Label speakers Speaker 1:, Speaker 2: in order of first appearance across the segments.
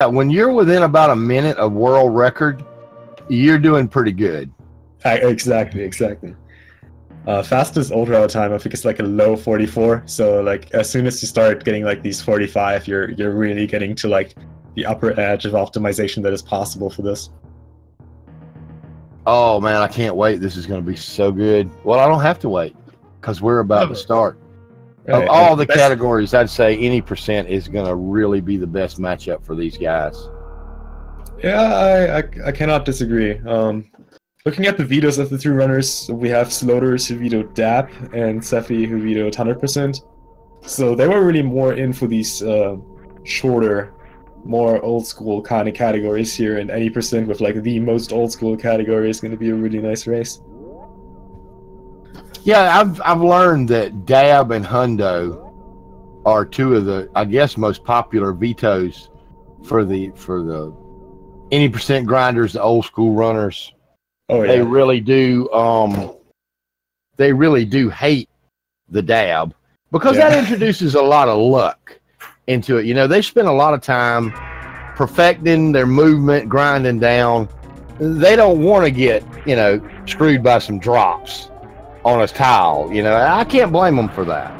Speaker 1: when you're within about a minute of world record, you're doing pretty good.
Speaker 2: Exactly. Fastest ultra time, I think it's like a low 44. So like as soon as you start getting like these 45, you're really getting to like the upper edge of optimization that is possible for this.
Speaker 1: Oh man, I can't wait. This is going to be so good. Well, I don't have to wait because we're about to start. Right. Of all the categories, I'd say any percent is going to really be the best matchup for these guys.
Speaker 2: Yeah, I cannot disagree. Looking at the vetoes of the two runners, we have Sloaters who vetoed DAP and Sephi who vetoed 100%. So they were really more in for these shorter, more old school kind of categories here, and any percent with like the most old school category is going to be a really nice race.
Speaker 1: Yeah, I've learned that Dab and Hundo are two of the, I guess, most popular vetoes for the any percent grinders, the old school runners. Oh yeah. They really do hate the Dab because that introduces a lot of luck into it. You know, they spend a lot of time perfecting their movement, grinding down. They don't want to get, you know, screwed by some drops on a tile. You know, I can't blame them for that.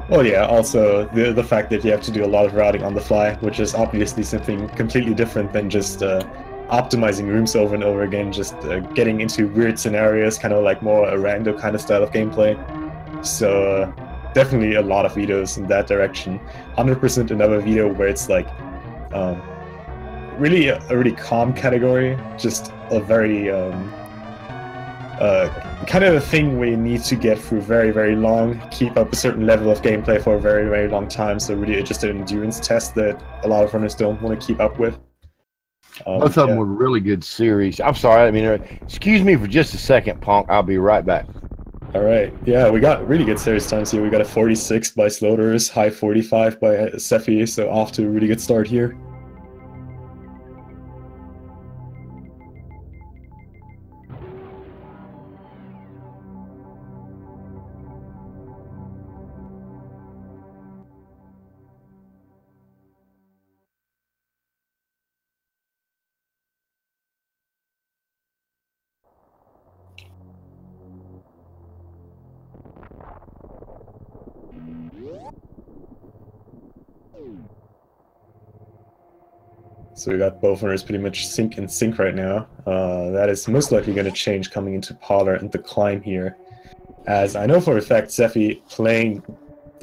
Speaker 2: Well, yeah, also the fact that you have to do a lot of routing on the fly, which is obviously something completely different than just optimizing rooms over and over again, just getting into weird scenarios, kind of like more a random kind of style of gameplay. So definitely a lot of vetoes in that direction. 100% another veto where it's like really a really calm category, just a very kind of a thing where you need to get through very, very long, keep up a certain level of gameplay for a very, very long time. So really just an endurance test that a lot of runners don't want to keep up with.
Speaker 1: Both of them were really good series. I'm sorry, I mean, excuse me for just a second, Punk. I'll be right back.
Speaker 2: All right. Yeah, we got really good series times here. We got a 46 by Sloaters, high 45 by Sephi, so off to a really good start here. So we got both runners pretty much sync in sync right now. That is most likely going to change coming into Parlor and the climb here. As I know for a fact, Sephi playing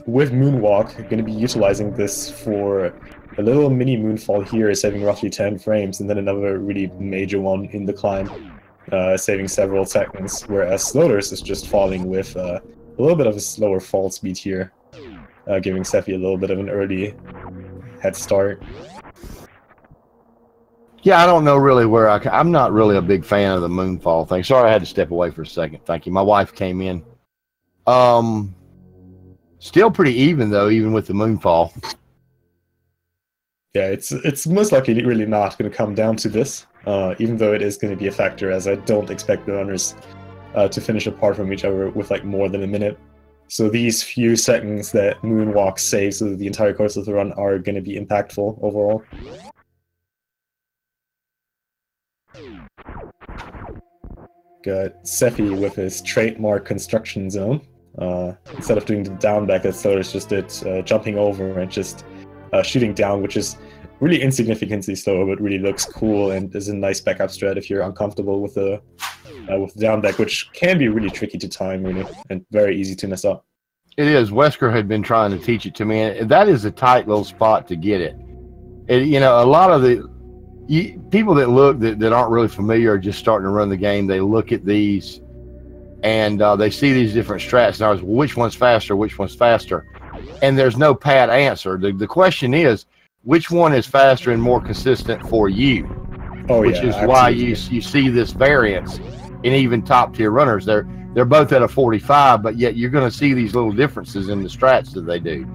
Speaker 2: with Moonwalk, going to be utilizing this for a little mini moonfall here, saving roughly 10 frames, and then another really major one in the climb, saving several seconds, whereas Sloaters is just falling with a little bit of a slower fall speed here, giving Sephi a little bit of an early head start.
Speaker 1: Yeah, I don't know really where I'm not really a big fan of the moonfall thing. Sorry, I had to step away for a second. Thank you. My wife came in. Still pretty even though, even with the moonfall.
Speaker 2: Yeah, it's most likely really not going to come down to this, even though it is going to be a factor, as I don't expect the runners to finish apart from each other with like more than a minute. So these few seconds that Moonwalk saves over the entire course of the run are going to be impactful overall. Got Sephi with his trademark construction zone. Instead of doing the down back that Sloaters just did, jumping over and just shooting down, which is really insignificantly slower, but really looks cool and is a nice backup strat if you're uncomfortable with the down back, which can be really tricky to time, really, and very easy to mess up.
Speaker 1: It is. Wesker had been trying to teach it to me, and that is a tight little spot to get it. You know, a lot of the people that look that aren't really familiar are just starting to run the game. They look at these and they see these different strats, and I was, well, which one's faster? Which one's faster? And there's no pat answer. The question is, which one is faster and more consistent for you? Which is absolutely why you see this variance in even top tier runners. They're both at a 45, but yet you're going to see these little differences in the strats that they do.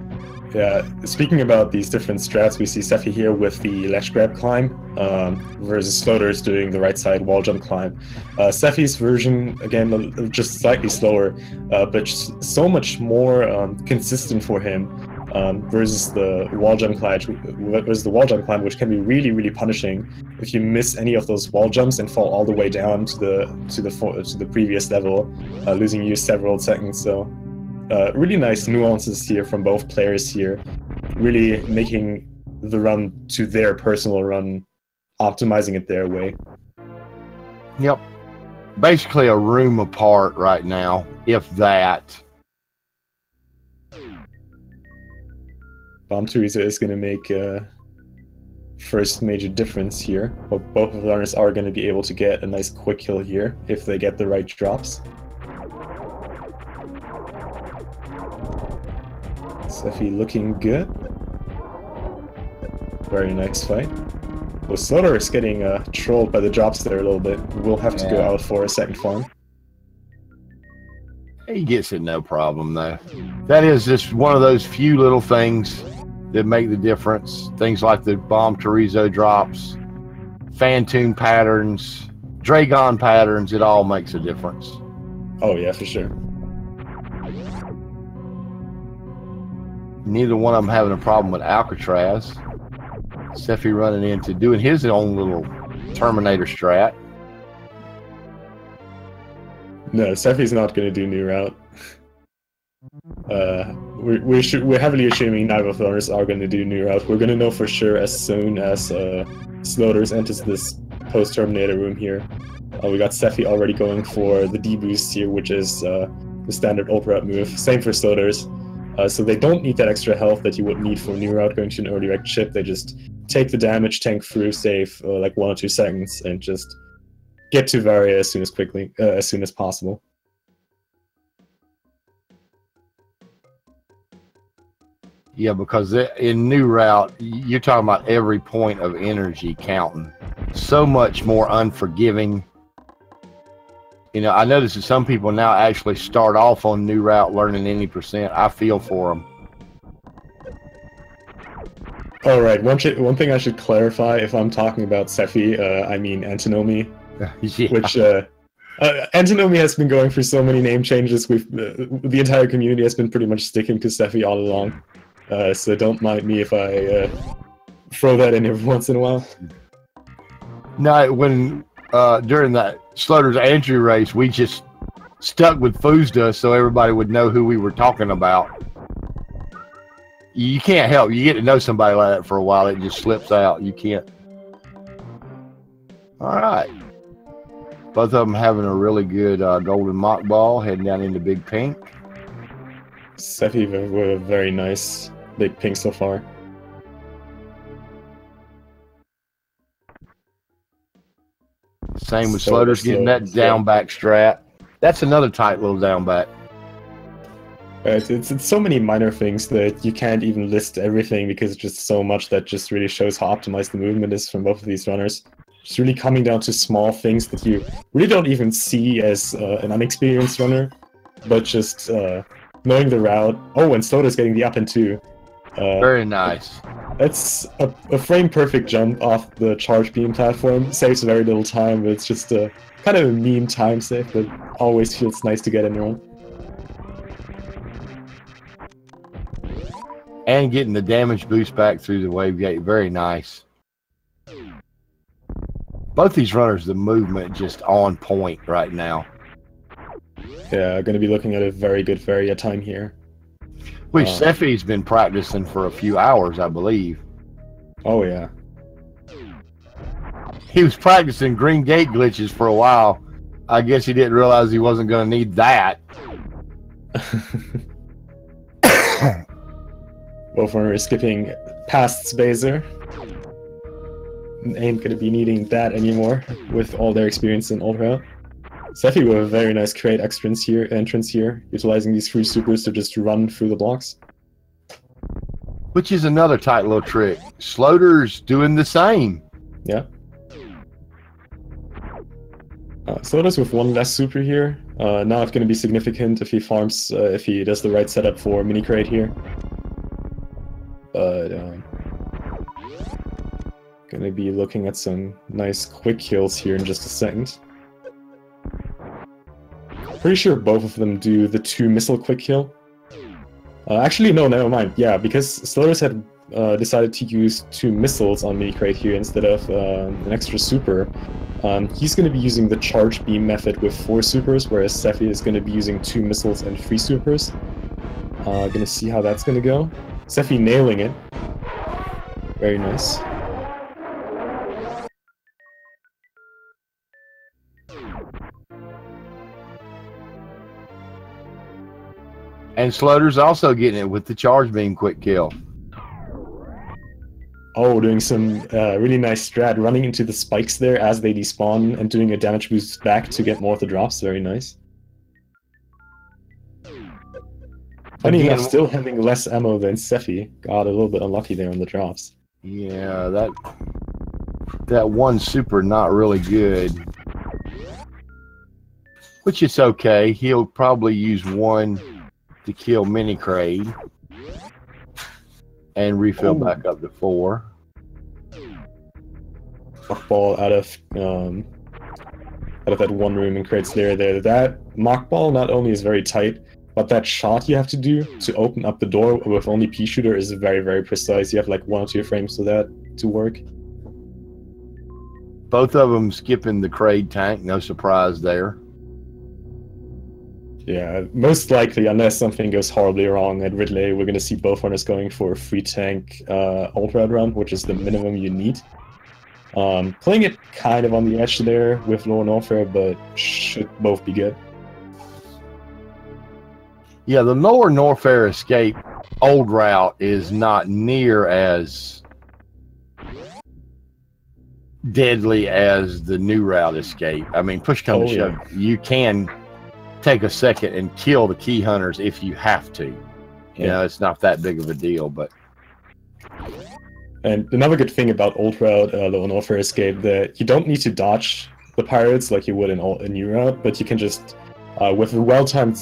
Speaker 2: Yeah, speaking about these different strats, we see Sephi here with the ledge grab climb versus Sloaters doing the right side wall jump climb. Sephi's version, again, just slightly slower, but so much more consistent for him. versus the wall jump climb, which can be really, really punishing if you miss any of those wall jumps and fall all the way down to the previous level, losing you several seconds. So, really nice nuances here from both players here, really making the run to their personal run, optimizing it their way.
Speaker 1: Yep. Basically a room apart right now, if that.
Speaker 2: Bomb Teresa is going to make first major difference here. But both of the runners are going to be able to get a nice quick kill here if they get the right drops. Seffi looking good. Very nice fight. Well, Slaughter is getting trolled by the drops there a little bit. We'll have to go out for a second farm.
Speaker 1: He gets it no problem, though. That is just one of those few little things that make the difference. Things like the Bomb Teresa drops, fan tune patterns, Dragon patterns, it all makes a difference.
Speaker 2: Oh, yeah, for sure.
Speaker 1: Neither one of them having a problem with Alcatraz. Seffi running into doing his own little Terminator strat.
Speaker 2: No, Seffi's not going to do new route. We're heavily assuming neither of the runners are going to do new route. We're going to know for sure as soon as Sloaters enters this post-Terminator room here. We got Seffi already going for the D-boost here, which is the standard ult route move. Same for Sloaters. So they don't need that extra health that you would need for new route going to an early wreck chip. They just take the damage, tank through, save like 1 or 2 seconds, and just get to Varia as soon as possible.
Speaker 1: Yeah, because in new route, you're talking about every point of energy counting. So much more unforgiving. You know, I notice that some people now actually start off on new route learning any percent. I feel for them.
Speaker 2: All right, one thing I should clarify, if I'm talking about Seffi, I mean Antinomy,
Speaker 1: Yeah.
Speaker 2: which Antinomy has been going through so many name changes. The entire community has been pretty much sticking to Seffi all along, so don't mind me if I throw that in every once in a while.
Speaker 1: No, when during that Slaughter's entry race, we just stuck with Fuzda so everybody would know who we were talking about. You can't help. You get to know somebody like that for a while, it just slips out. You can't. All right. Both of them having a really good golden mock ball, heading down into Big Pink.
Speaker 2: Seffi with a very nice Big Pink so far.
Speaker 1: Same with Slaughter's getting that down back strat. That's another tight little down back.
Speaker 2: It's so many minor things that you can't even list everything because it's just so much that just really shows how optimized the movement is from both of these runners. It's really coming down to small things that you really don't even see as an unexperienced runner, but just knowing the route. Oh, and Slota's getting the up and two.
Speaker 1: Very nice.
Speaker 2: That's a frame-perfect jump off the charge beam platform. Saves very little time, but it's just a kind of a mean time save, but always feels nice to get in there.
Speaker 1: And getting the damage boost back through the wave gate. Very nice. Both these runners, the movement just on point right now.
Speaker 2: Yeah, going to be looking at a very good Varia time here.
Speaker 1: Which Seffi's been practicing for a few hours, I believe.
Speaker 2: Oh, yeah.
Speaker 1: He was practicing green gate glitches for a while. I guess he didn't realize he wasn't going to need that.
Speaker 2: Both runners skipping past Spazer. Ain't going to be needing that anymore with all their experience in Ultra. Seffi with a very nice crate entrance here, utilizing these free supers to just run through the blocks.
Speaker 1: Which is another tight little trick. Sloater's doing the same.
Speaker 2: Yeah. Sloater's with one less super here. Now it's going to be significant if he farms, if he does the right setup for mini crate here. But gonna be looking at some nice quick kills here in just a second. Pretty sure both of them do the 2 missile quick kill. Actually, no, never mind. Yeah, because Sloaters had decided to use 2 missiles on Minicrate here instead of an extra super. He's going to be using the charge beam method with 4 supers, whereas Sephi is going to be using 2 missiles and 3 supers. Gonna see how that's going to go. Sephi nailing it. Very nice.
Speaker 1: And Slaughter's also getting it with the charge beam quick kill.
Speaker 2: Oh, doing some really nice strat, running into the spikes there as they despawn and doing a damage boost back to get more of the drops. Very nice. Funny enough, still having less ammo than Sephi. Got a little bit unlucky there on the drops.
Speaker 1: Yeah, that one super not really good. Which is okay. He'll probably use 1 to kill Minicrate and refill back up to 4.
Speaker 2: Mock ball out of that one room in Crate's lair there. That mock ball not only is very tight, but that shot you have to do to open up the door with only pea shooter is very, very precise. You have like 1 or 2 frames for that to work.
Speaker 1: Both of them skipping the Crate tank, no surprise there.
Speaker 2: Yeah, most likely, unless something goes horribly wrong at Ridley, we're going to see both runners going for a free tank ultra run, which is the minimum you need. Playing it kind of on the edge there with low Norfair, but should both be good.
Speaker 1: Yeah, the lower Norfair escape old route is not near as deadly as the new route escape. I mean, push come to shove, you can take a second and kill the key hunters if you have to. You know, it's not that big of a deal, but.
Speaker 2: And another good thing about old route, low Norfair escape, that you don't need to dodge the pirates like you would in a new route, but you can just, with a well-timed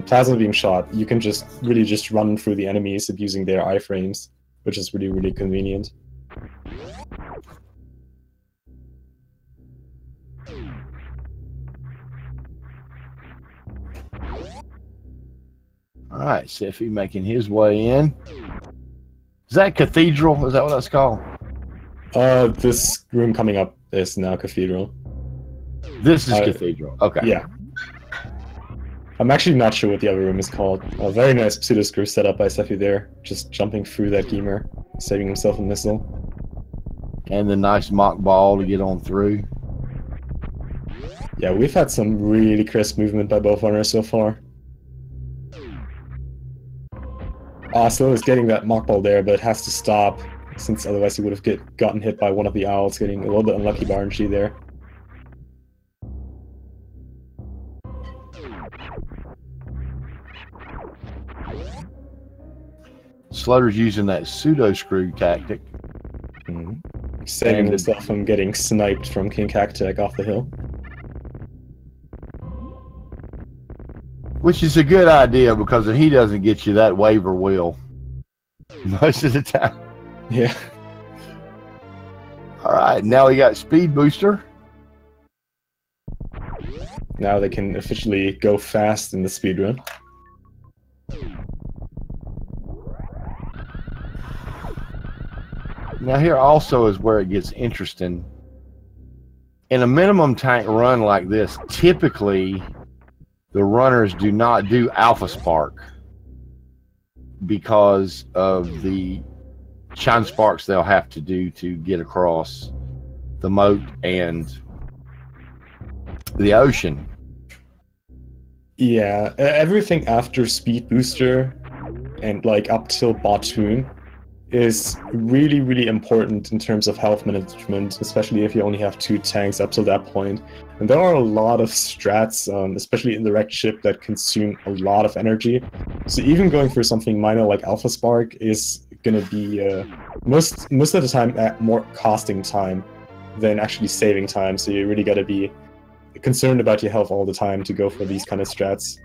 Speaker 2: plasma beam shot, you can just really just run through the enemies abusing their iframes, which is really, really convenient.
Speaker 1: All right, Sephi making his way in. Is that Cathedral? Is that what that's called?
Speaker 2: This room coming up is now Cathedral.
Speaker 1: This is Cathedral. Okay.
Speaker 2: Yeah. I'm actually not sure what the other room is called. A very nice pseudo screw setup by Sephi there, just jumping through that gamer, saving himself a missile.
Speaker 1: And the nice mock ball to get on through.
Speaker 2: Yeah, we've had some really crisp movement by both runners so far. Slow is getting that mock ball there, but it has to stop, since otherwise he would have gotten hit by one of the owls, getting a little bit unlucky by RNG there.
Speaker 1: Slaughter's using that pseudo screw tactic.
Speaker 2: Saving himself from getting sniped from King Cactech off the hill.
Speaker 1: Which is a good idea, because if he doesn't get you, that waiver will. Most of the time.
Speaker 2: Yeah.
Speaker 1: Alright, now we got Speed Booster.
Speaker 2: Now they can officially go fast in the speedrun.
Speaker 1: Now here also is where it gets interesting. In a minimum tank run like this, typically the runners do not do Alpha Spark because of the shine sparks they'll have to do to get across the moat and the ocean.
Speaker 2: Yeah, everything after Speed Booster and like up till Bottoon is really, really important in terms of health management, especially if you only have 2 tanks up till that point. And there are a lot of strats, especially in the wrecked ship, that consume a lot of energy. So even going for something minor like Alpha Spark is going to be most of the time more costing time than actually saving time. So you really got to be concerned about your health all the time to go for these kind of strats.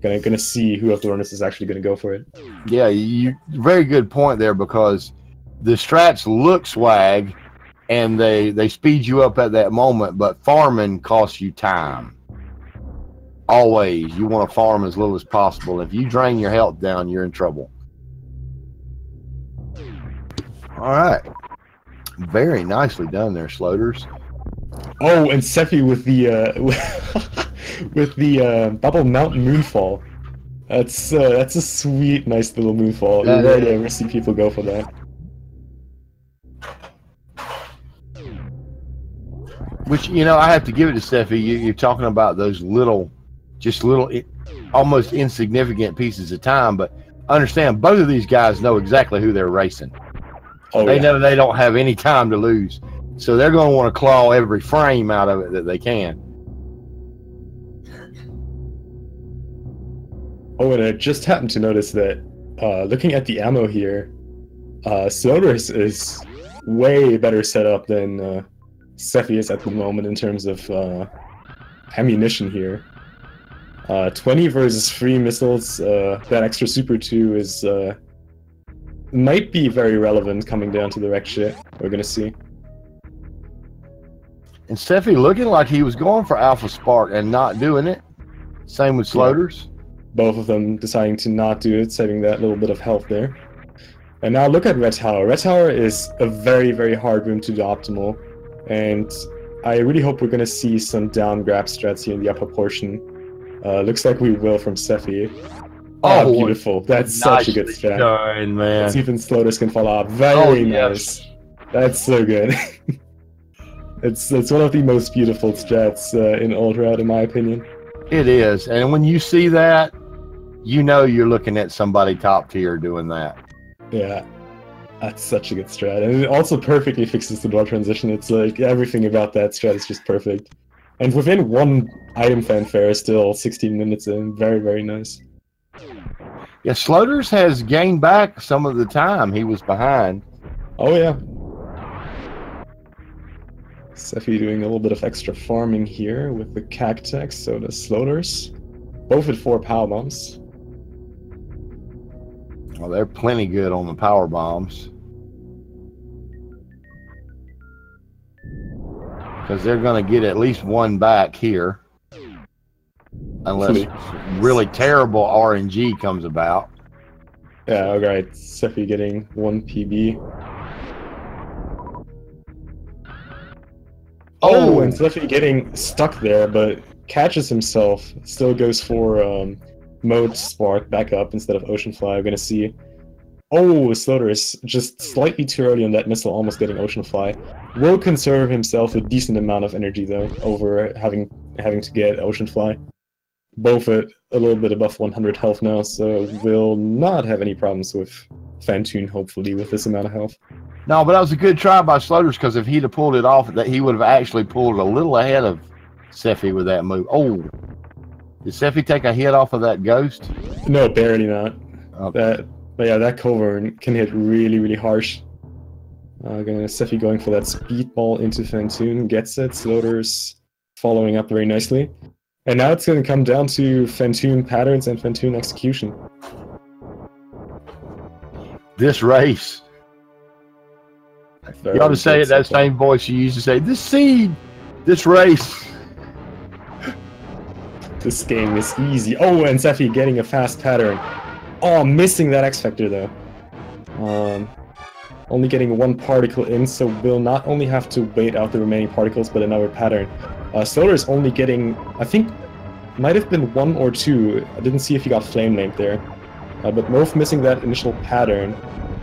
Speaker 2: Gonna see who of the runners is actually gonna go for it.
Speaker 1: Yeah, very good point there, because the strats look swag and they speed you up at that moment, but farming costs you time. Always, you want to farm as little as possible. If you drain your health down, you're in trouble. All right. Very nicely done there, Sloaters.
Speaker 2: Oh, and Sephi with the with the double mountain moonfall. That's a sweet, nice little moonfall. You rarely ever see people go for that.
Speaker 1: Which, you know, I have to give it to Sephi. You're talking about those little, just little, almost insignificant pieces of time, but understand both of these guys know exactly who they're racing.
Speaker 2: Oh,
Speaker 1: they know they don't have any time to lose, so they're going to want to claw every frame out of it that they can.
Speaker 2: Oh, and I just happened to notice that looking at the ammo here, Sloaters is way better set up than Sephi is at the moment in terms of ammunition here. 20 versus 3 missiles, that extra Super 2 is might be very relevant coming down to the wreck shit. We're gonna see.
Speaker 1: And Sephi looking like he was going for Alpha Spark and not doing it. Same with Sloaters.
Speaker 2: Yeah. Both of them deciding to not do it, saving that little bit of health there. And now look at Red Tower. Red Tower is a very, very hard room to do optimal. And I really hope we're going to see some down grab strats here in the upper portion. Looks like we will from Sephi. Oh, beautiful. That's such a good strat.
Speaker 1: Darn, man.
Speaker 2: Let's see if Sloaters can follow up. Very nice. That's so good. It's one of the most beautiful strats in Old Route, in my opinion.
Speaker 1: It is. And when you see that, you know you're looking at somebody top tier doing that.
Speaker 2: Yeah. That's such a good strat. And it also perfectly fixes the door transition. It's like everything about that strat is just perfect. And within one item fanfare, still 16 minutes in. Very, very nice.
Speaker 1: Yeah, Sloaters has gained back some of the time he was behind.
Speaker 2: Oh, yeah. Sephi doing a little bit of extra farming here with the Cactex, so does Sloaters. Both with 4 power bombs.
Speaker 1: Well, they're plenty good on the power bombs. Because they're going to get at least one back here. Unless really terrible RNG comes about.
Speaker 2: Yeah, alright. Sephi getting 1 PB. Oh, and Sephi getting stuck there, but catches himself. Still goes for Mode Spark back up instead of Ocean Fly. We're going to see. Oh, Sloaters just slightly too early on that missile, almost getting Ocean Fly. Will conserve himself a decent amount of energy, though, over having to get Ocean Fly. Both at a little bit above 100 health now, so will not have any problems with Fantoon, hopefully, with this amount of health.
Speaker 1: No, but that was a good try by Sloaters, because if he'd have pulled it off, that he would have actually pulled a little ahead of Sephi with that move. Oh, did Sephi take a hit off of that ghost?
Speaker 2: No, barely not.
Speaker 1: Okay.
Speaker 2: But yeah, that Covern can hit really, really harsh. Sephi going for that speedball into Fantoon, gets it. Sloaters following up very nicely. And now it's going to come down to Fantoon patterns and Fantoon execution.
Speaker 1: This race. You ought to say it that same voice you used to say, this seed, this race.
Speaker 2: This game is easy. Oh, and Sephi getting a fast pattern. Oh, missing that X Factor though. Only getting 1 particle in, so we'll not only have to wait out the remaining particles, but another pattern. Sloaters only getting, I think, might have been 1 or 2. I didn't see if he got Flame Lamed there. But both missing that initial pattern.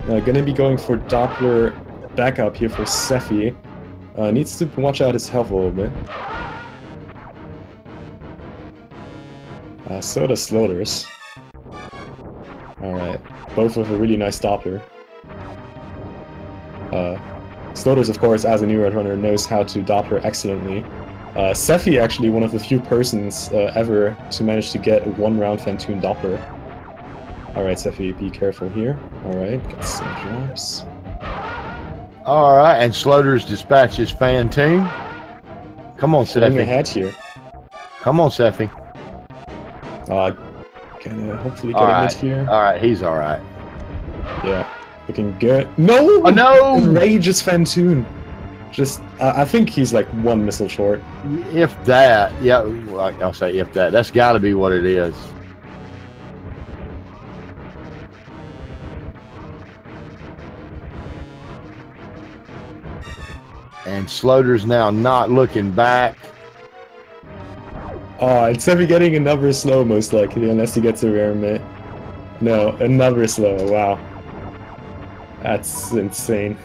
Speaker 2: Gonna be going for Doppler backup here for Sephi. Needs to watch out his health a little bit. So does Sloaters. Alright, both with a really nice Doppler. Sloaters, of course, as a new Red Runner, knows how to Doppler excellently. Sephi actually one of the few persons ever to manage to get a 1-round Fantoon Doppler. Alright, Sephi, be careful here. Alright, got some drops.
Speaker 1: Alright, and Sloaters dispatches Fantoon. Come on, Sephi.
Speaker 2: Ahead here.
Speaker 1: Come on, Sephi.
Speaker 2: Gonna hopefully get a hit here.
Speaker 1: Alright, he's alright.
Speaker 2: Yeah, looking good. No!
Speaker 1: Oh, no!
Speaker 2: Enrages Fantoon. Just, I think he's like one missile short.
Speaker 1: If that, yeah, like I'll say if that. That's got to be what it is. And Sloter's now not looking back.
Speaker 2: Oh, it's Seffi getting another slow most likely, unless he gets a rare mitt. No, another slow, wow. That's insane.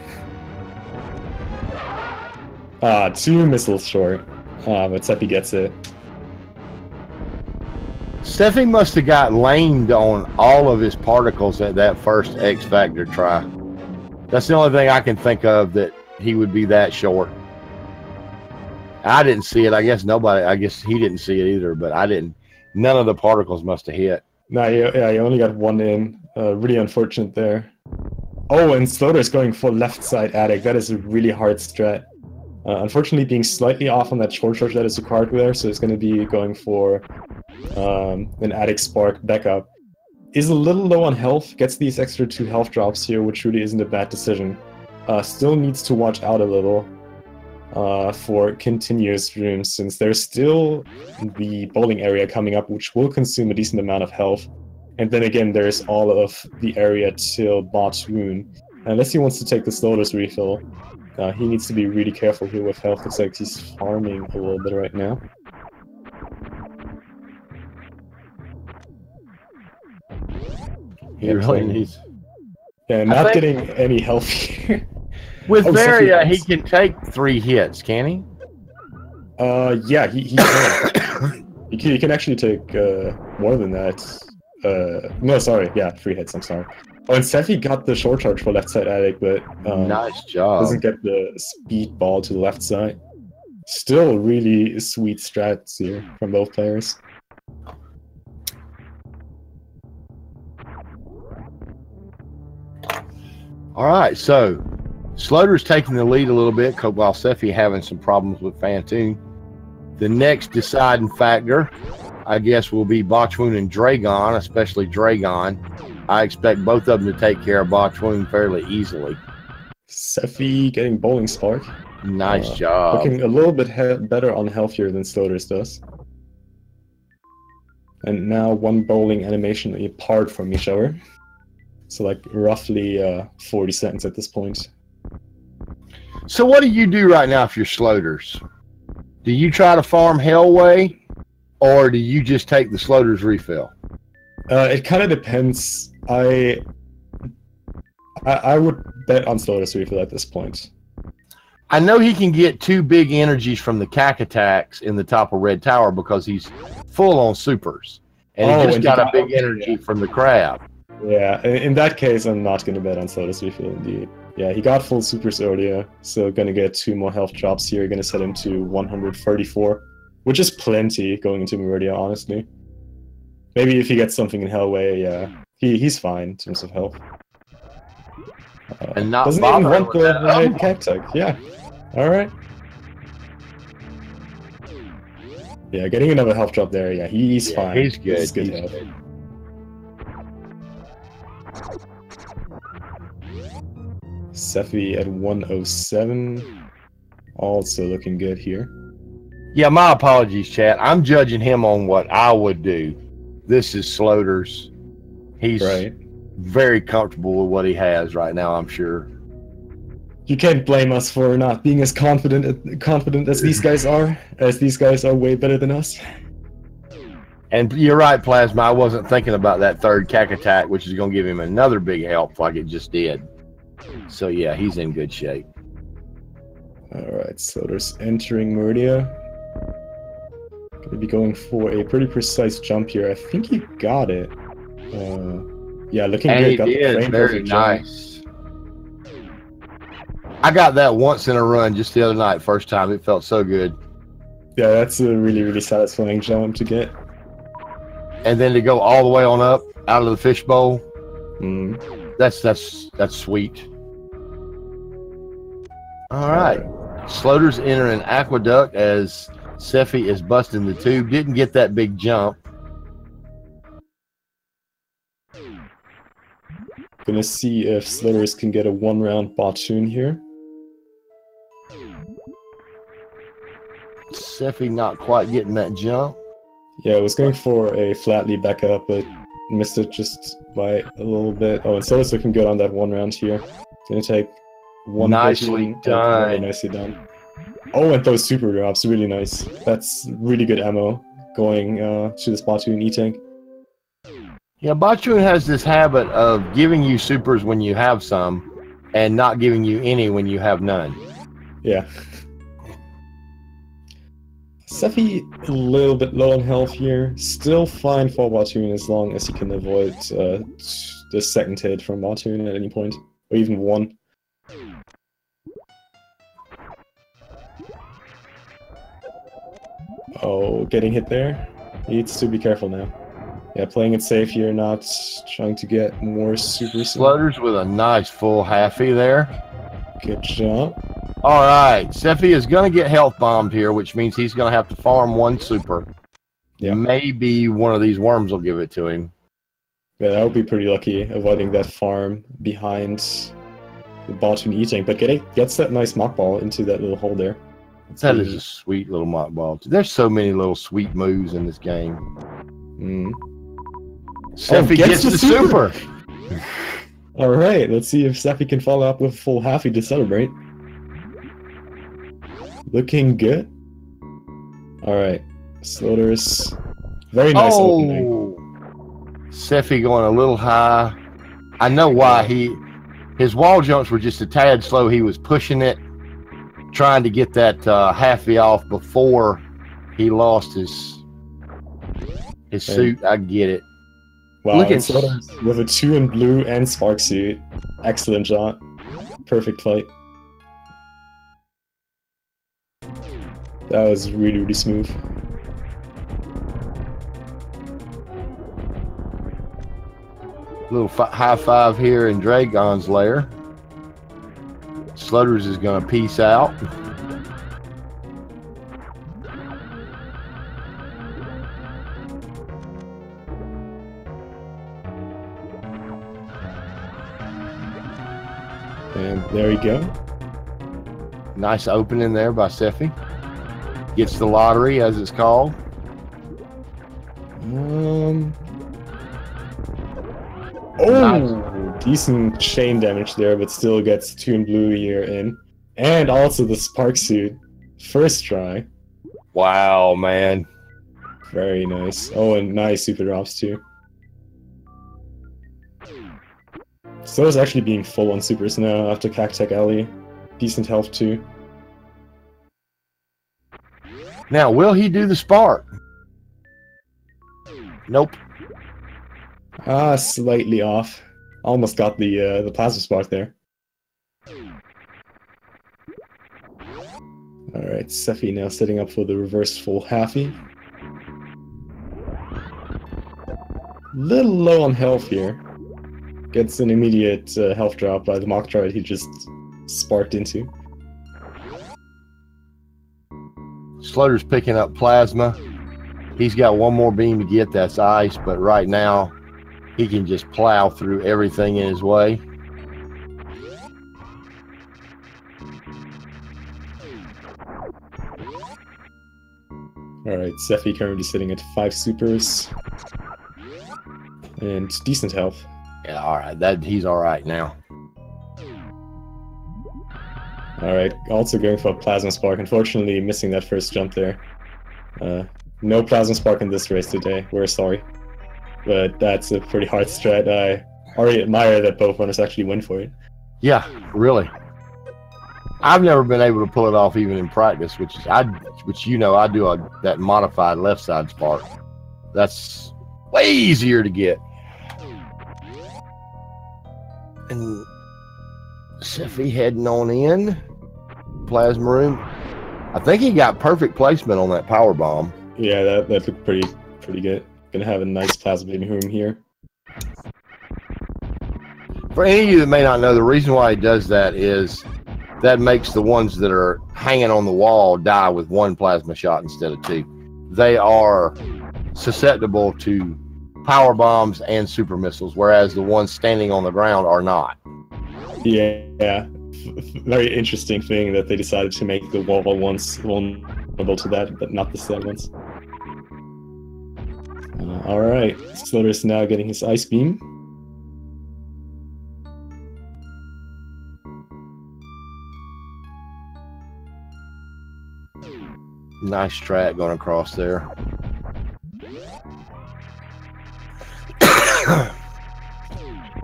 Speaker 2: Ah, 2 missiles short. Ah, but Seffi gets it.
Speaker 1: Steffi must have got lamed on all of his particles at that first X Factor try. That's the only thing I can think of that he would be that short. I didn't see it. I guess he didn't see it either, but I didn't. None of the particles must have hit.
Speaker 2: Nah, yeah, you only got 1 in. Really unfortunate there. Oh, and Sloter's going for left side attic. That is a really hard strat. Unfortunately, being slightly off on that short charge that is required there, so it's going to be going for an attic spark backup. Is a little low on health, gets these extra 2 health drops here, which really isn't a bad decision. Still needs to watch out a little for continuous rooms, since there's still the bowling area coming up, which will consume a decent amount of health. And then again, there's all of the area till Botwoon. Unless he wants to take the slowness refill, he needs to be really careful here with health. Looks like he's farming a little bit right now.
Speaker 1: He really needs.
Speaker 2: Yeah, not getting any health here.
Speaker 1: With Varia, he can take 3 hits, can he?
Speaker 2: Yeah, he can. he can actually take more than that. No, sorry, yeah, 3 hits, I'm sorry. Oh, and Seffi got the short charge for left side attic, but
Speaker 1: nice job.
Speaker 2: Doesn't get the speed ball to the left side. Still really sweet strats here from both players.
Speaker 1: All right, so Sloter's taking the lead a little bit while Seffi having some problems with Phantoon. The next deciding factor, I guess, will be Botwoon and Dragon, especially Dragon. I expect both of them to take care of Botwoon fairly easily.
Speaker 2: Seffi getting bowling spark.
Speaker 1: Nice job.
Speaker 2: Looking a little bit better on health here than Sloter's does. And now 1 bowling animation apart from each other. So like roughly 40 seconds at this point.
Speaker 1: So what do you do right now if you're Sloaters? Do you try to farm Hellway, or do you just take the Sloaters refill?
Speaker 2: It kind of depends. I would bet on Sloaters refill at this point.
Speaker 1: I know he can get 2 big energies from the cack attacks in the top of Red Tower because he's full on supers. And he just got a big energy from the crab.
Speaker 2: Yeah, in that case, I'm not going to bet on Sloaters refill indeed. Yeah, he got full supers earlier, so going to get 2 more health drops here. Going to set him to 134, which is plenty going into Meridia, honestly. Maybe if he gets something in Hellway, yeah, he's fine in terms of health.
Speaker 1: And not
Speaker 2: doesn't even want the cacti. Yeah, all right. Yeah, getting another health drop there. Yeah, he's fine.
Speaker 1: He's good.
Speaker 2: He's good health.
Speaker 1: Good.
Speaker 2: Seffi at 107, also looking good here.
Speaker 1: Yeah, my apologies, chat. I'm judging him on what I would do. This is Sloaters. He's very comfortable with what he has right now, I'm sure.
Speaker 2: You can't blame us for not being as confident as these guys are, as these guys are way better than us.
Speaker 1: And you're right, Plasma. I wasn't thinking about that 3rd cack attack, which is going to give him another big help like it just did. So yeah, he's in good shape.
Speaker 2: Alright, so there's entering Meridia. Gonna be going for a pretty precise jump here. I think he got it. Yeah, looking
Speaker 1: and
Speaker 2: good.
Speaker 1: He
Speaker 2: got
Speaker 1: did.
Speaker 2: the
Speaker 1: Very nice. I got that once in a run just the other night, first time. It felt so good.
Speaker 2: Yeah, that's a really, really satisfying jump to get.
Speaker 1: And then to go all the way on up out of the fishbowl. That's sweet. All right. Sloaters enter an aqueduct as Seffi is busting the tube. Didn't get that big jump.
Speaker 2: Gonna see if Sloaters can get a 1-round Botwoon here.
Speaker 1: Seffi not quite getting that jump.
Speaker 2: Yeah, I was going for a flat lead back up, but missed it just by a little bit. Oh, and so it's looking good on that one round here. Gonna take one
Speaker 1: Nicely
Speaker 2: potion.
Speaker 1: done.
Speaker 2: Very nicely done. Oh, and those super drops, really nice. That's really good ammo going to the Splatoon E-Tank.
Speaker 1: Yeah, Bachun has this habit of giving you supers when you have some, and not giving you any when you have none.
Speaker 2: Yeah. Seffi a little bit low on health here. Still fine for Batoon as long as he can avoid the second hit from Batoon at any point, or even one. Oh, getting hit there. Needs to be careful now. Yeah, playing it safe here, not trying to get more super soon.
Speaker 1: Sloaters with a nice full halfie there.
Speaker 2: Good job.
Speaker 1: All right, Seffi is going to get health bombed here, which means he's going to have to farm one super.
Speaker 2: Yeah.
Speaker 1: Maybe one of these worms will give it to him.
Speaker 2: Yeah, that would be pretty lucky, avoiding that farm behind the Batoon eating, but gets that nice mock ball into that little hole there.
Speaker 1: That is a sweet little mock ball. There's so many little sweet moves in this game. Seffi gets the super.
Speaker 2: All right, let's see if Seffi can follow up with a full halfie to celebrate. Looking good. All right, Sloaters. Very nice opening.
Speaker 1: Seffi going a little high. I know why. His wall jumps were just a tad slow. He was pushing it, trying to get that halfie off before he lost his suit. I get it.
Speaker 2: Wow, look at Sloaters with a 2 in blue and spark suit. Excellent job. Perfect fight. That was really, really smooth.
Speaker 1: Little high five here in Dragon's lair. Sloaters is going to peace out.
Speaker 2: And there we go.
Speaker 1: Nice opening there by Seffi. Gets the lottery, as it's called.
Speaker 2: Nice. Decent chain damage there, but still gets 2 in blue here in. And also the spark suit. First try.
Speaker 1: Wow, man.
Speaker 2: Very nice. Oh, and nice super drops too. So is actually being full on supers now after Cactech Alley. Decent health too.
Speaker 1: Now, will he do the spark? Nope.
Speaker 2: Slightly off. Almost got the plasma spark there. Alright, Seffi now setting up for the reverse full halfie. Little low on health here. Gets an immediate health drop by the mock droid he just sparked into.
Speaker 1: Sloater's picking up plasma. He's got one more beam to get, that's ice, but right now he can just plow through everything in his way.
Speaker 2: Alright, Seffi currently sitting at 5 supers. And decent health.
Speaker 1: Yeah, alright, he's alright now.
Speaker 2: Alright, also going for a Plasma Spark. Unfortunately, missing that first jump there. No Plasma Spark in this race today. We're sorry. But that's a pretty hard strat. I already admire that both runners actually went for it.
Speaker 1: Yeah, really. I've never been able to pull it off even in practice, which you know I do that modified left side spark. That's way easier to get. And Seffi heading on in. Plasma room. I think he got perfect placement on that power bomb.
Speaker 2: Yeah, that looked pretty good. Gonna have a nice plasma beam room here.
Speaker 1: For any of you that may not know, the reason why he does that is that makes the ones that are hanging on the wall die with 1 plasma shot instead of 2. They are susceptible to power bombs and super missiles, whereas the ones standing on the ground are not.
Speaker 2: Yeah. Very interesting thing that they decided to make the wall ones vulnerable to that, but not the stem ones. Alright, Sloater is now getting his Ice Beam.
Speaker 1: Nice strat going across there.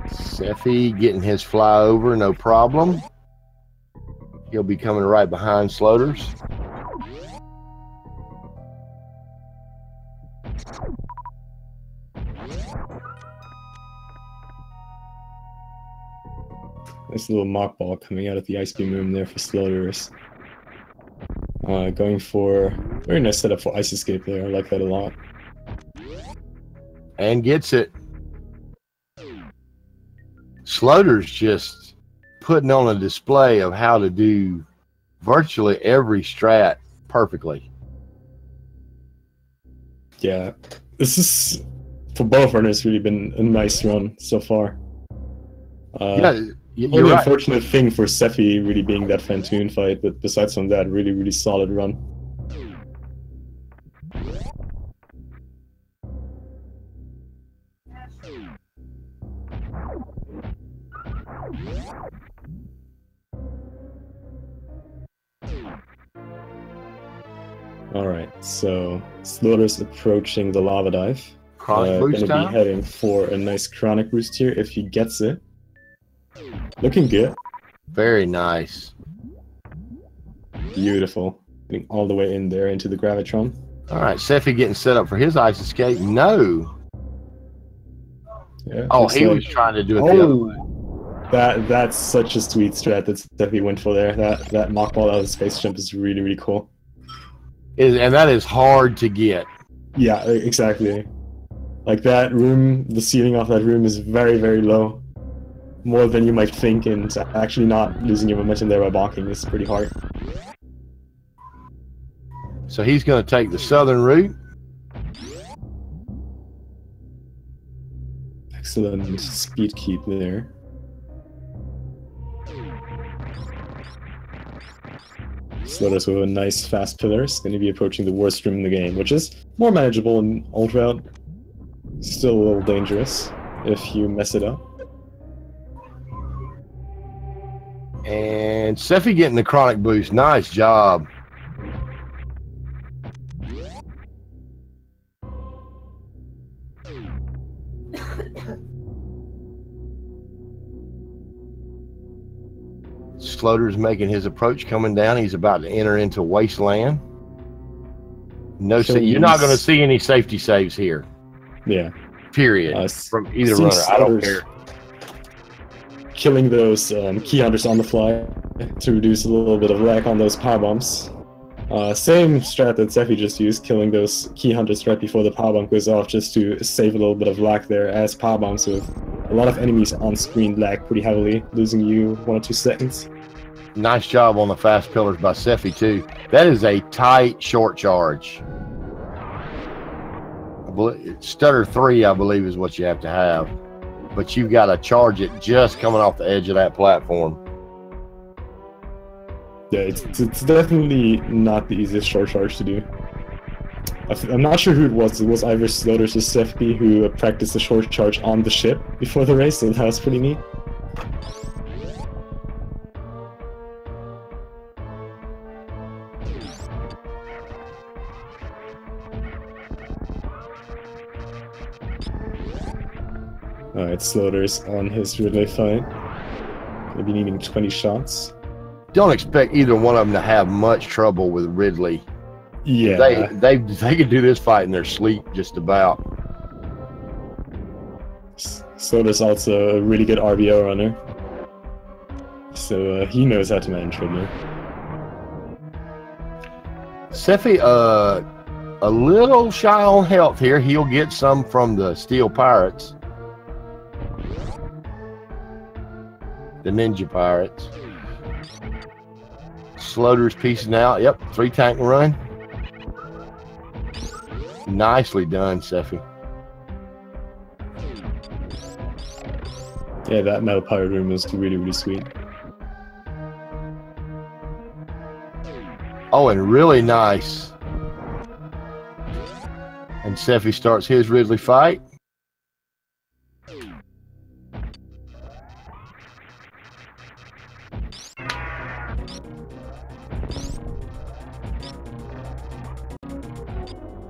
Speaker 1: Seffi getting his flyover, no problem. He'll be coming right behind Sloaters.
Speaker 2: Nice little mock ball coming out of the Ice Beam room there for Sloaters. Going for very nice setup for Ice Escape there. I like that a lot.
Speaker 1: And gets it. Sloater's just putting on a display of how to do virtually every strat perfectly.
Speaker 2: Yeah, this is, for both runners, really been a nice run so far.
Speaker 1: Yeah, you're
Speaker 2: only
Speaker 1: right.
Speaker 2: unfortunate thing for Seffi really being that Fantoon fight, but besides from that, really solid run. Alright, so Sloater's approaching the lava dive.
Speaker 1: Chronic boost
Speaker 2: gonna
Speaker 1: time.
Speaker 2: be heading for a nice chronic boost here if he gets it. Looking good.
Speaker 1: Very nice.
Speaker 2: Beautiful. Getting all the way in there into the Gravitron.
Speaker 1: All right, Seffi getting set up for his ice escape. No.
Speaker 2: Yeah,
Speaker 1: Oh, he was trying to do it the other way.
Speaker 2: That's such a sweet strat that Seffi went for there. That mock ball out of space jump is really cool.
Speaker 1: And that is hard to get.
Speaker 2: Yeah, exactly. Like that room, the ceiling off that room is very low. More than you might think, and actually not losing your momentum there by bonking is pretty hard.
Speaker 1: So he's going to take the southern route.
Speaker 2: Excellent speed keep there. Sloaters with a nice fast pillar is going to be approaching the worst room in the game, which is more manageable in Old Route. Still a little dangerous if you mess it up.
Speaker 1: And Seffi getting the chronic boost. Nice job. Sloater's making his approach coming down. He's about to enter into Wasteland. No, you're not going to see any safety saves here.
Speaker 2: Yeah.
Speaker 1: Period. From either runner. I don't care.
Speaker 2: Killing those key hunters on the fly to reduce a little bit of lag on those power bombs. Same strat that Seffi just used, killing those key hunters right before the power bomb goes off, just to save a little bit of lag there, as power bombs with a lot of enemies on screen lag pretty heavily, losing you 1 or 2 seconds.
Speaker 1: Nice job on the fast pillars by Seffi too. That is a tight short charge. Stutter 3, I believe, is what you have to have. But you've got to charge it just coming off the edge of that platform.
Speaker 2: Yeah, it's definitely not the easiest short charge to do. I'm not sure who it was. It was either Sloaters or Seffi who practiced the short charge on the ship before the race, so that was pretty neat. Alright, Sloaters on his relay fight. Gonna be needing 20 shots.
Speaker 1: Don't expect either one of them to have much trouble with Ridley.
Speaker 2: Yeah.
Speaker 1: They could do this fight in their sleep just about.
Speaker 2: Sloaters also a really good RBO runner. So he knows how to manage Ridley.
Speaker 1: Seffi, a little shy on health here. He'll get some from the Steel Pirates. The Ninja Pirates. Sloaters piecing out. Yep, 3 tank run. Nicely done, Seffi.
Speaker 2: Yeah, that metal pirate room is really sweet.
Speaker 1: Oh, and really nice. And Seffi starts his Ridley fight.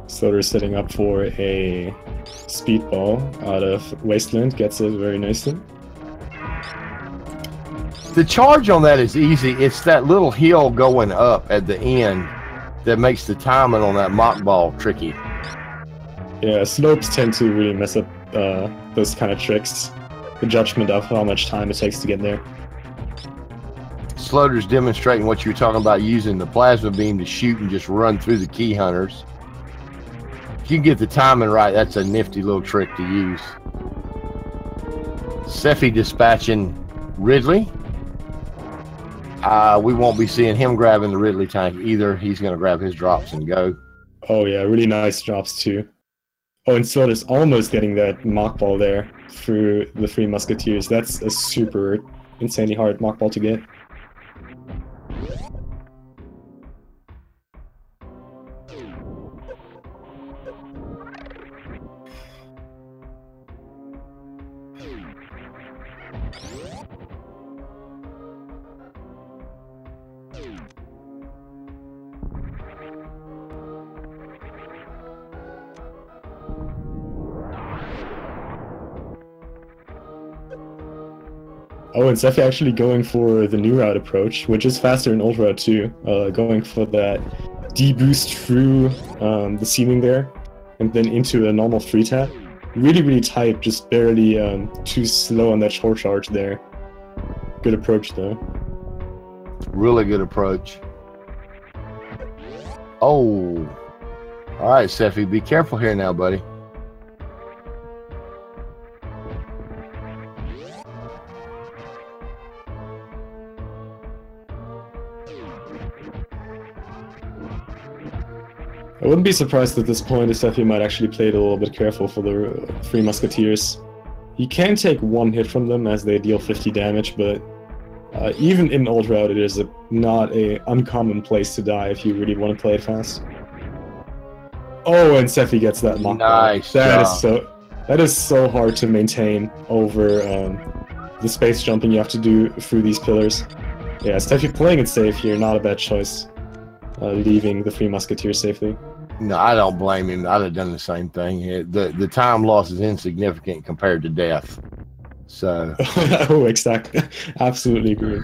Speaker 2: Sloater setting up for a speedball out of Wasteland, gets it very nicely.
Speaker 1: The charge on that is easy. It's that little hill going up at the end that makes the timing on that mock ball tricky.
Speaker 2: Yeah, slopes tend to really mess up those kind of tricks. The judgment of how much time it takes to get there.
Speaker 1: Sloater's demonstrating what you were talking about, using the plasma beam to shoot and just run through the key hunters. If you can get the timing right, that's a nifty little trick to use. Seffi dispatching Ridley. We won't be seeing him grabbing the Ridley tank either. He's going to grab his drops and go.
Speaker 2: Oh yeah, really nice drops too. Oh, and Sloater's almost getting that mock ball there through the Three Musketeers. That's a super insanely hard mock ball to get. Oh, and Seffi actually going for the new route approach, which is faster in old route too. Going for that D-boost through the ceiling there, and then into a normal free tap. Really, really tight, just barely too slow on that short charge there. Good approach though.
Speaker 1: Really good approach. Oh. All right, Seffi, be careful here now, buddy.
Speaker 2: I wouldn't be surprised at this point if Seffi might actually play it a little bit careful for the Three Musketeers. You can take one hit from them as they deal 50 damage, but even in old route, it is not an uncommon place to die if you really want to play it fast. Oh, and Seffi gets that knockback.
Speaker 1: Nice job.
Speaker 2: That is so hard to maintain over the space jumping you have to do through these pillars. Yeah, Seffi playing it safe here, not a bad choice. Leaving the Three Musketeers safely.
Speaker 1: No, I don't blame him. I'd have done the same thing. The time loss is insignificant compared to death. So.
Speaker 2: Oh, exactly. Absolutely agree.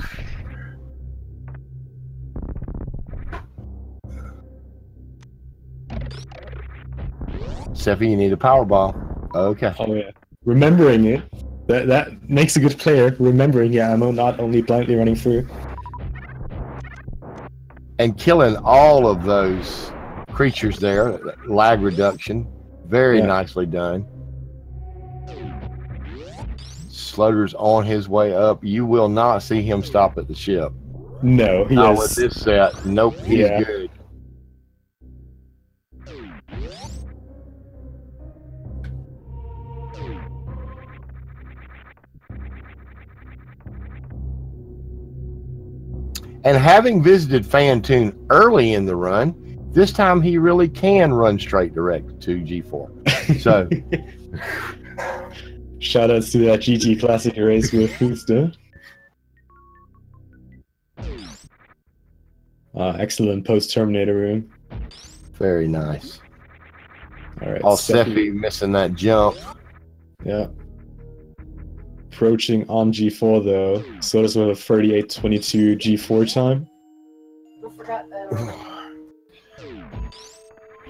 Speaker 1: Seffi, you need a power ball. Okay.
Speaker 2: Oh yeah. Remembering it. That makes a good player. Remembering your ammo, not only blindly running through.
Speaker 1: And killing all of those creatures there, lag reduction, very nicely done. Sloater's on his way up. You will not see him stop at the ship.
Speaker 2: No, he
Speaker 1: not
Speaker 2: is.
Speaker 1: With this set. Nope, he's good. And having visited Fantoon early in the run, this time he really can run straight direct to G4. So,
Speaker 2: shoutouts to that GT Classic race with Foodster. Excellent post-Terminator room. Very
Speaker 1: nice.
Speaker 2: All right.
Speaker 1: All Seffi missing that jump.
Speaker 2: Yeah. Approaching on G4 though, so does with a 38.22 G4 time.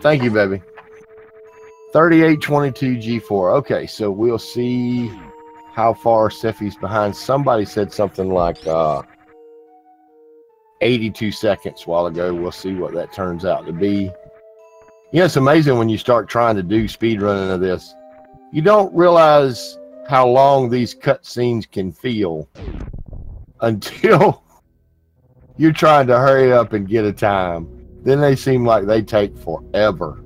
Speaker 1: Thank you, baby. 38.22 G4. Okay, so we'll see how far Seffi's behind. Somebody said something like 82 seconds a while ago. We'll see what that turns out to be. Yeah, it's amazing when you start trying to do speed running of this. You don't realize how long these cutscenes can feel until you're trying to hurry up and get a time. Then they seem like they take forever.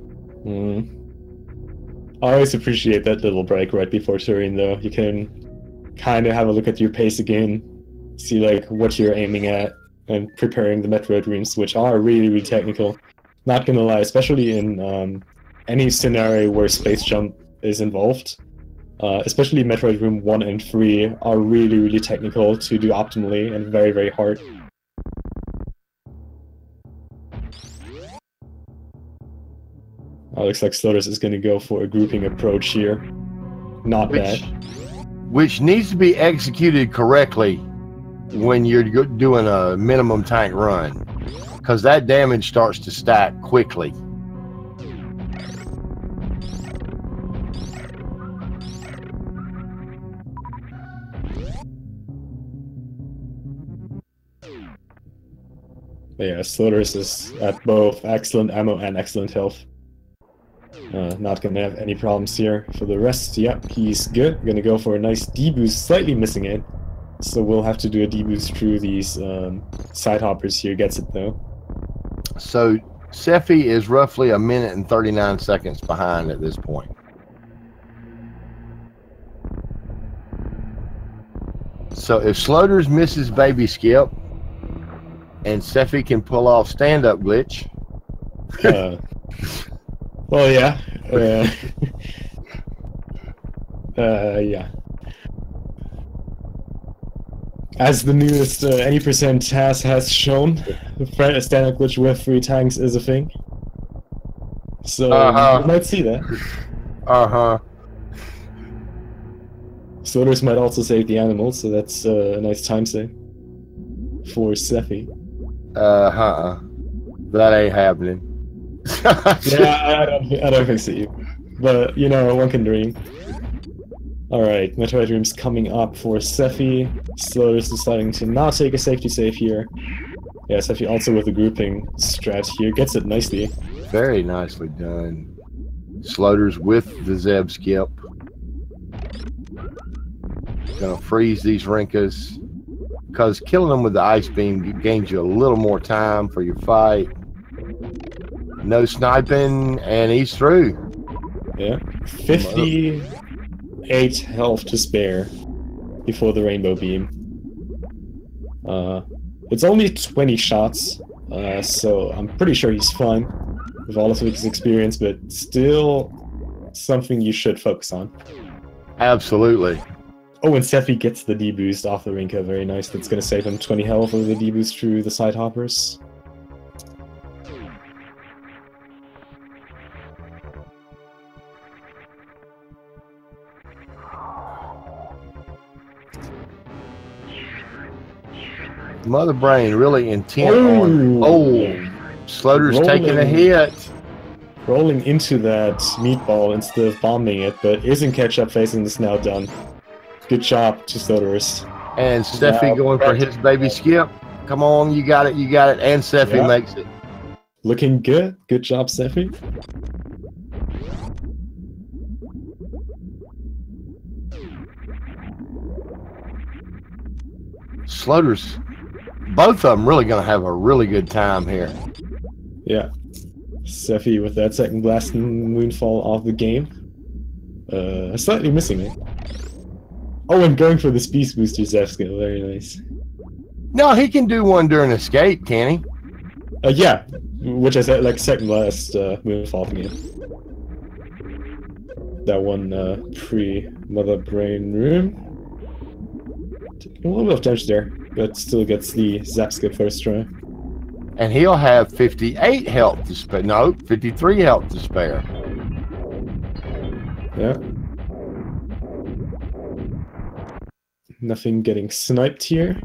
Speaker 2: I always appreciate that little break right before touring though. You can kind of have a look at your pace again, see like what you're aiming at, and preparing the Metroid rooms, which are really, really technical. Not gonna lie, especially in any scenario where space jump is involved. Especially Metroid Room 1 and 3 are really, really technical to do optimally and very, very hard. Looks like Sloaters is gonna go for a grouping approach here. Not bad.
Speaker 1: Which needs to be executed correctly when you're doing a minimum tank run, because that damage starts to stack quickly.
Speaker 2: But yeah, Sloaters is at both excellent ammo and excellent health. Not gonna have any problems here. For the rest, yep, he's good. Gonna go for a nice D-boost, slightly missing it. So we'll have to do a D-boost through these side hoppers here. Gets it though.
Speaker 1: So Sephi is roughly 1 minute and 39 seconds behind at this point. So if Sloaters misses baby skip and Sephi can pull off stand-up glitch.
Speaker 2: Well, yeah. Yeah. As the newest any percent has shown, the stand-up glitch with 3 tanks is a thing. So you might see that. Sloaters might also save the animals, so that's a nice time save for Sephi.
Speaker 1: That ain't happening.
Speaker 2: Yeah, I don't think so. But, you know, one can dream. Alright, Metroid Room's coming up for Sephi. Sloaters deciding to not take a safety save here. Yeah, Sephi also with the grouping strat here. Gets it nicely.
Speaker 1: Very nicely done. Sloaters with the Zeb skip. Gonna freeze these Rinkas, because killing them with the ice beam gains you a little more time for your fight. No sniping, and he's through.
Speaker 2: Yeah, 58 health to spare before the rainbow beam. It's only 20 shots, so I'm pretty sure he's fine with all of his experience, but still something you should focus on.
Speaker 1: Absolutely.
Speaker 2: Oh, and Sephi gets the D-boost off the Rinka, very nice. That's going to save him 20 health with the D-boost through the side hoppers.
Speaker 1: Mother Brain really intent on... Oh, Sloaters taking a hit.
Speaker 2: Rolling into that meatball instead of bombing it, but isn't catch-up facing this now done. Good job to Sloaters.
Speaker 1: And Sephi going for his baby skip. Come on, you got it, you got it. And Sephi makes it.
Speaker 2: Looking good. Good job, Sephi.
Speaker 1: Sloaters, both of them really going to have a really good time here.
Speaker 2: Yeah. Sephi with that second blast moonfall off the game. Slightly missing it. Oh, and going for the speed booster skill. Very nice.
Speaker 1: No, he can do one during escape, can he?
Speaker 2: Yeah, which I said, like, second last moonfall game. That one pre-Mother Brain room. Taking a little bit of damage there, but still gets the zap skip first try.
Speaker 1: And he'll have 58 health to spare. No, 53 health to spare.
Speaker 2: Yeah. Nothing getting sniped here.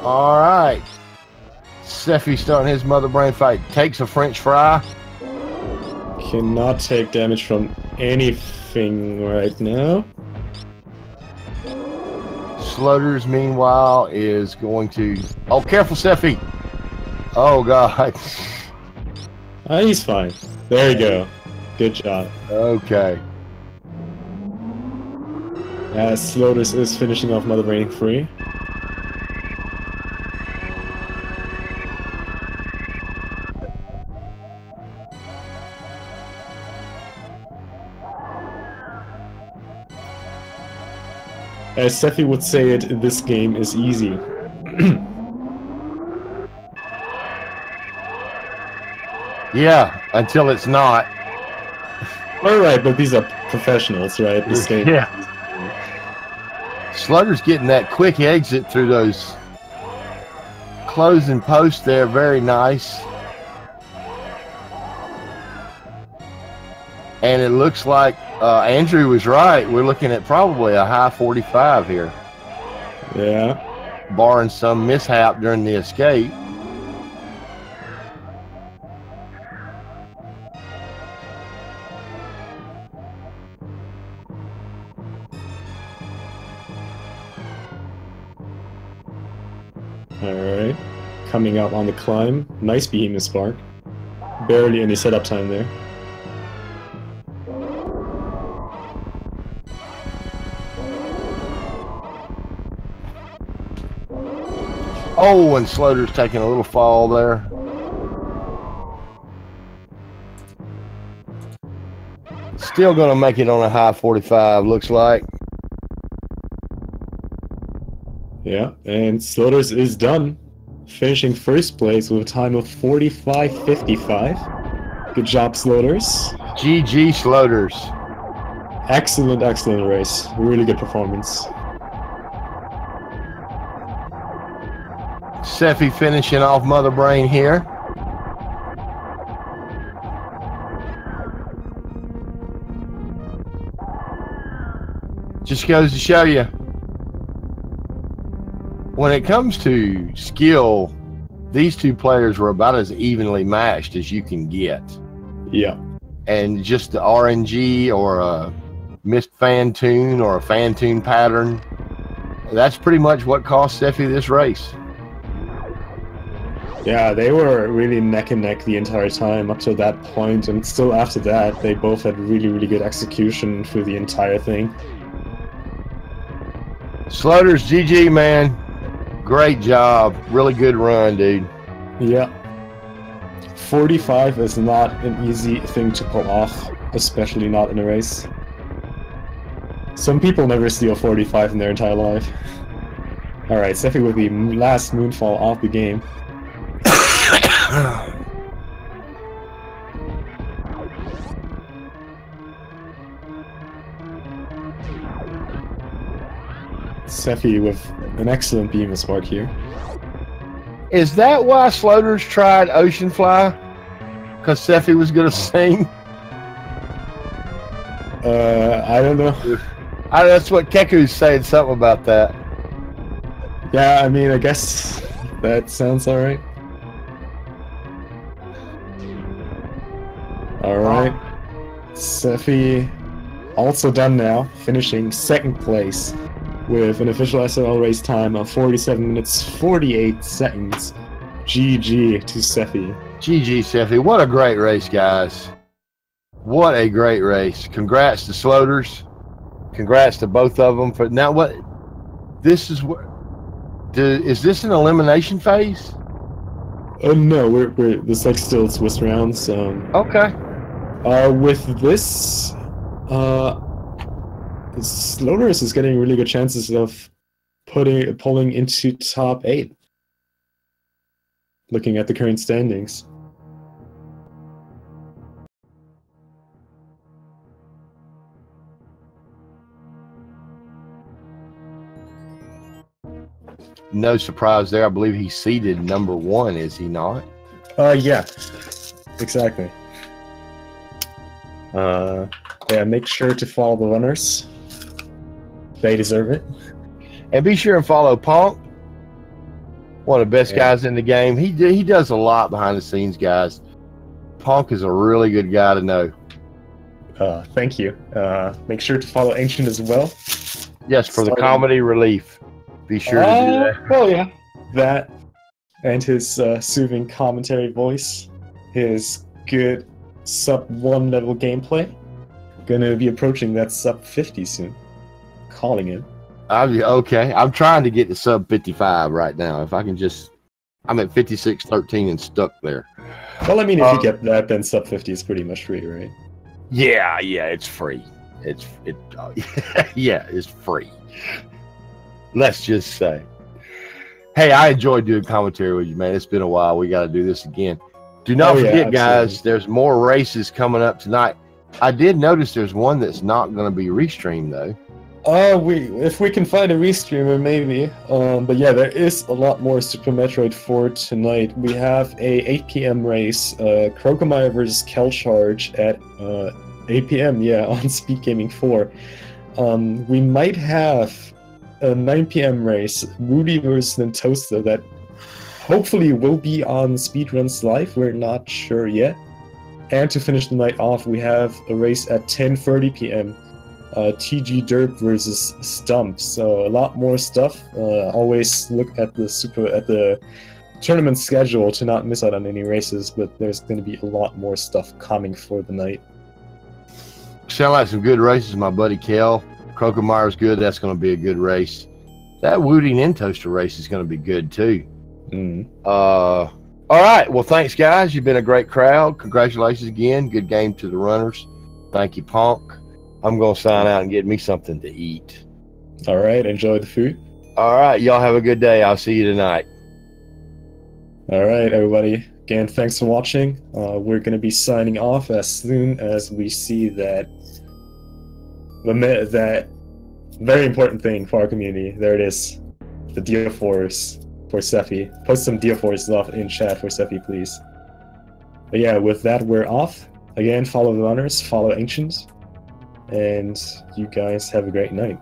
Speaker 1: All right. Sephi starting his Mother Brain fight. Takes a French fry.
Speaker 2: Cannot take damage from anything right now.
Speaker 1: Sloaters, meanwhile, is going to... Oh, careful, Sephi. Oh God.
Speaker 2: He's fine. There you go. Good job.
Speaker 1: Okay.
Speaker 2: As Sloaters is finishing off Mother Brain free. As Sephi would say it, this game is easy.
Speaker 1: Yeah, until it's not.
Speaker 2: Alright, but these are professionals, right? This game.
Speaker 1: Yeah. Slugger's getting that quick exit through those closing posts there. Very nice. And it looks like Andrew was right. We're looking at probably a high 45 here.
Speaker 2: Yeah.
Speaker 1: Barring some mishap during the escape.
Speaker 2: Alright. Coming up on the climb. Nice behemoth spark. Barely any setup time there.
Speaker 1: Oh, and Sloater's taking a little fall there. Still going to make it on a high 45, looks like.
Speaker 2: Yeah, and Sloaters is done. Finishing first place with a time of 45.55. Good job, Sloaters.
Speaker 1: GG Sloaters.
Speaker 2: Excellent, excellent race. Really good performance.
Speaker 1: Sephi finishing off Mother Brain here. Just goes to show you, when it comes to skill, these two players were about as evenly matched as you can get.
Speaker 2: Yeah.
Speaker 1: And just the RNG or a missed fan tune or a fan tune pattern, that's pretty much what cost Sephi this race.
Speaker 2: Yeah, they were really neck and neck the entire time up to that point, and still after that, they both had really, really good execution through the entire thing.
Speaker 1: Sloaters, GG, man. Great job. Really good run, dude.
Speaker 2: Yeah. 45 is not an easy thing to pull off, especially not in a race. Some people never steal 45 in their entire life. Alright, Sephi with the last moonfall off the game. Sephi with an excellent beam of spark here.
Speaker 1: Is that why Sloaters tried Ocean Fly? Because Sephi was going to sing?
Speaker 2: I don't know.
Speaker 1: That's what Keku's saying, something about that.
Speaker 2: Yeah, I mean, I guess that sounds alright. Alright. Sephi also done now, finishing second place with an official SRL race time of 47 minutes 48 seconds. GG to Sephi.
Speaker 1: GG, Sephi. What a great race, guys. What a great race. Congrats to Sloaters. Congrats to both of them. For now, what? This is what? Is this an elimination phase?
Speaker 2: No, we're this like still Swiss rounds.
Speaker 1: Okay.
Speaker 2: With this, Sloaters is getting really good chances of pulling into top 8. Looking at the current standings.
Speaker 1: No surprise there. I believe he's seeded number 1, is he not?
Speaker 2: Yeah. Exactly. Yeah, make sure to follow the runners. They deserve it.
Speaker 1: And be sure and follow Punk. One of the best guys in the game. He does a lot behind the scenes, guys. Punk is a really good guy to know.
Speaker 2: Thank you. Make sure to follow Ancient as well.
Speaker 1: Yes, for the comedy relief. Be sure to do that.
Speaker 2: Oh yeah. That. and his soothing commentary voice, his good sub 1 level gameplay. Gonna be approaching that sub 50 soon. Calling it.
Speaker 1: Okay, I'm trying to get to sub 55 right now. If I can just, I'm at 56.13 and stuck there.
Speaker 2: Well, I mean, if you get that, then sub 50 is pretty much free, right?
Speaker 1: Yeah, it's free. Yeah, it's free. Let's just say. Hey, I enjoyed doing commentary with you, man. It's been a while. We got to do this again. Do not forget, guys, there's more races coming up tonight. I did notice there's one that's not going to be restreamed, though.
Speaker 2: If we can find a restreamer, maybe. But yeah, there is a lot more Super Metroid 4 tonight. We have a 8 p.m. race, Crocomire versus Kelcharge at 8 p.m. Yeah, on Speed Gaming 4. We might have a 9 p.m. race, Rudy versus Nintosta, that hopefully will be on Speedruns Live. We're not sure yet. And to finish the night off, we have a race at 10:30 p.m. TG Derp versus Stump. So a lot more stuff. Always look at the tournament schedule to not miss out on any races, but there's going to be a lot more stuff coming for the night.
Speaker 1: Sound like some good races, my buddy Kel. Crocomire's good. That's going to be a good race. That Woody Nintoaster race is going to be good too. All right. Well, thanks, guys. You've been a great crowd. Congratulations again. Good game to the runners. Thank you, Punk. I'm going to sign out and get me something to eat.
Speaker 2: All right. Enjoy the food.
Speaker 1: All right. Y'all have a good day. I'll see you tonight.
Speaker 2: All right, everybody. Again, thanks for watching. We're going to be signing off as soon as we see that very important thing for our community. There it is. The Diaforce for Sephi. Post some Diaforce love in chat for Sephi, please. But yeah, with that, we're off. Again, follow the runners, follow Ancients, and you guys have a great night.